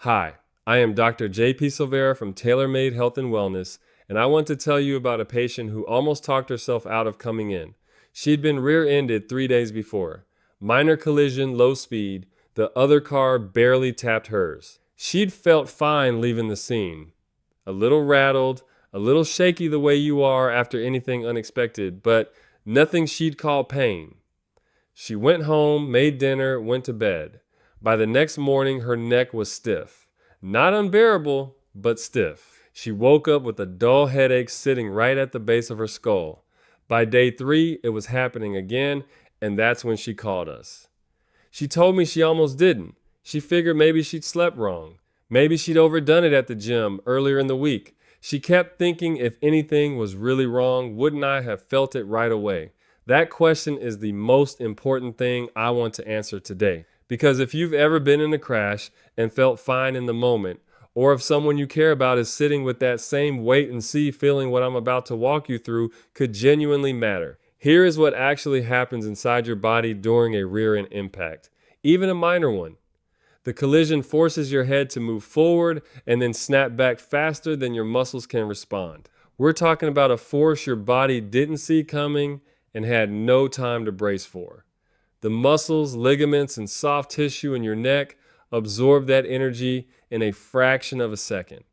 Hi, I am Dr. J.P. Silvera from TaylorMade Health and Wellness, and I want to tell you about a patient who almost talked herself out of coming in. She'd been rear-ended 3 days before. Minor collision, low speed. The other car barely tapped hers. She'd felt fine leaving the scene. A little rattled, a little shaky the way you are after anything unexpected, but nothing she'd call pain. She went home, made dinner, went to bed. By the next morning, her neck was stiff. Not unbearable, but stiff. She woke up with a dull headache sitting right at the base of her skull. By day 3, it was happening again, and that's when she called us. She told me she almost didn't. She figured maybe she'd slept wrong. Maybe she'd overdone it at the gym earlier in the week. She kept thinking if anything was really wrong, wouldn't I have felt it right away? That question is the most important thing I want to answer today. Because if you've ever been in a crash and felt fine in the moment, or if someone you care about is sitting with that same wait and see feeling what I'm about to walk you through could genuinely matter. Here is what actually happens inside your body during a rear end impact, even a minor one. The collision forces your head to move forward and then snap back faster than your muscles can respond. We're talking about a force your body didn't see coming and had no time to brace for. The muscles, ligaments, and soft tissue in your neck absorb that energy in a fraction of a second.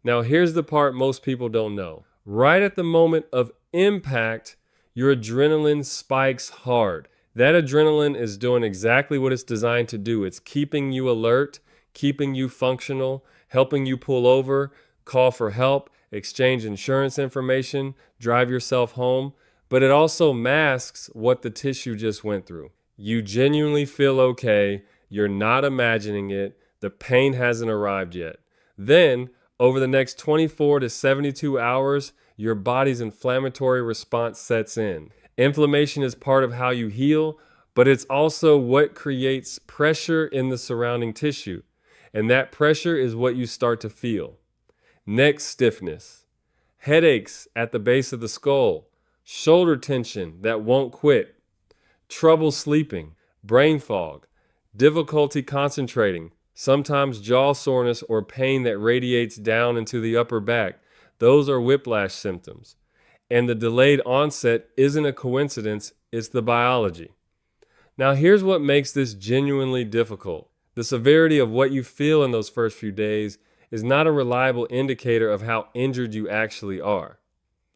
Now, here's the part most people don't know. Right at the moment of impact, your adrenaline spikes hard. That adrenaline is doing exactly what it's designed to do. It's keeping you alert, keeping you functional, helping you pull over, call for help, exchange insurance information, drive yourself home. But it also masks what the tissue just went through. You genuinely feel okay. You're not imagining it. The pain hasn't arrived yet. Then, over the next 24 to 72 hours, your body's inflammatory response sets in. Inflammation is part of how you heal, but it's also what creates pressure in the surrounding tissue. And that pressure is what you start to feel. Neck stiffness, headaches at the base of the skull, shoulder tension that won't quit, trouble sleeping, brain fog, difficulty concentrating, sometimes jaw soreness or pain that radiates down into the upper back. Those are whiplash symptoms. And the delayed onset isn't a coincidence, it's the biology. Now here's what makes this genuinely difficult. The severity of what you feel in those first few days is not a reliable indicator of how injured you actually are.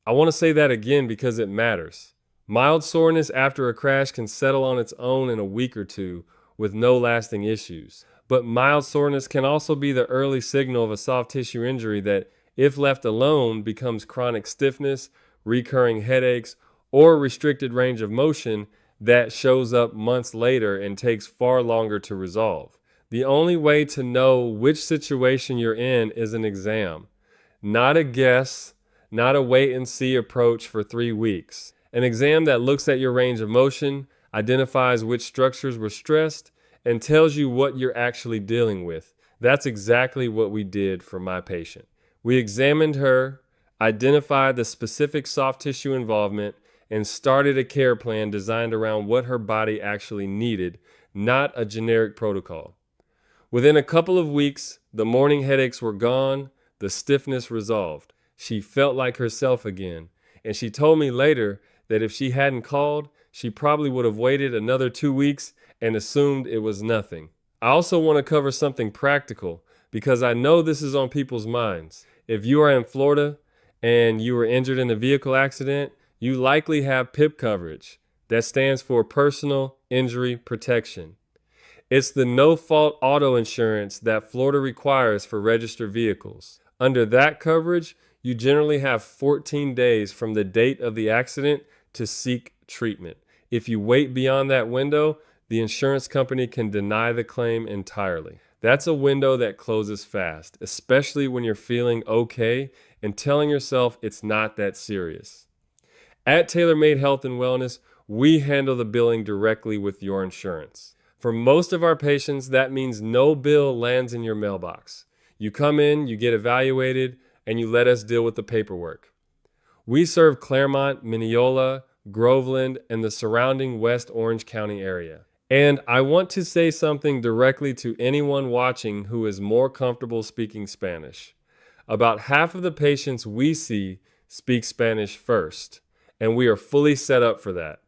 I want to say that again because it matters. Mild soreness after a crash can settle on its own in a week or two with no lasting issues. But mild soreness can also be the early signal of a soft tissue injury that, if left alone, becomes chronic stiffness, recurring headaches, or restricted range of motion that shows up months later and takes far longer to resolve. The only way to know which situation you're in is an exam, not a guess, not a wait and see approach for 3 weeks. An exam that looks at your range of motion, identifies which structures were stressed, and tells you what you're actually dealing with. That's exactly what we did for my patient. We examined her, identified the specific soft tissue involvement, and started a care plan designed around what her body actually needed, not a generic protocol. Within a couple of weeks, the morning headaches were gone, the stiffness resolved. She felt like herself again, and she told me later that if she hadn't called, she probably would have waited another 2 weeks and assumed it was nothing. I also want to cover something practical because I know this is on people's minds. If you are in Florida and you were injured in a vehicle accident, you likely have PIP coverage. That stands for Personal Injury Protection. It's the no-fault auto insurance that Florida requires for registered vehicles. Under that coverage, you generally have 14 days from the date of the accident to seek treatment. If you wait beyond that window, the insurance company can deny the claim entirely. That's a window that closes fast, especially when you're feeling okay and telling yourself it's not that serious. At TaylorMade Health and Wellness, we handle the billing directly with your insurance. For most of our patients, that means no bill lands in your mailbox. You come in, you get evaluated, and you let us deal with the paperwork. We serve Claremont, Mineola, Groveland, and the surrounding West Orange County area. And I want to say something directly to anyone watching who is more comfortable speaking Spanish. About half of the patients we see speak Spanish first, and we are fully set up for that.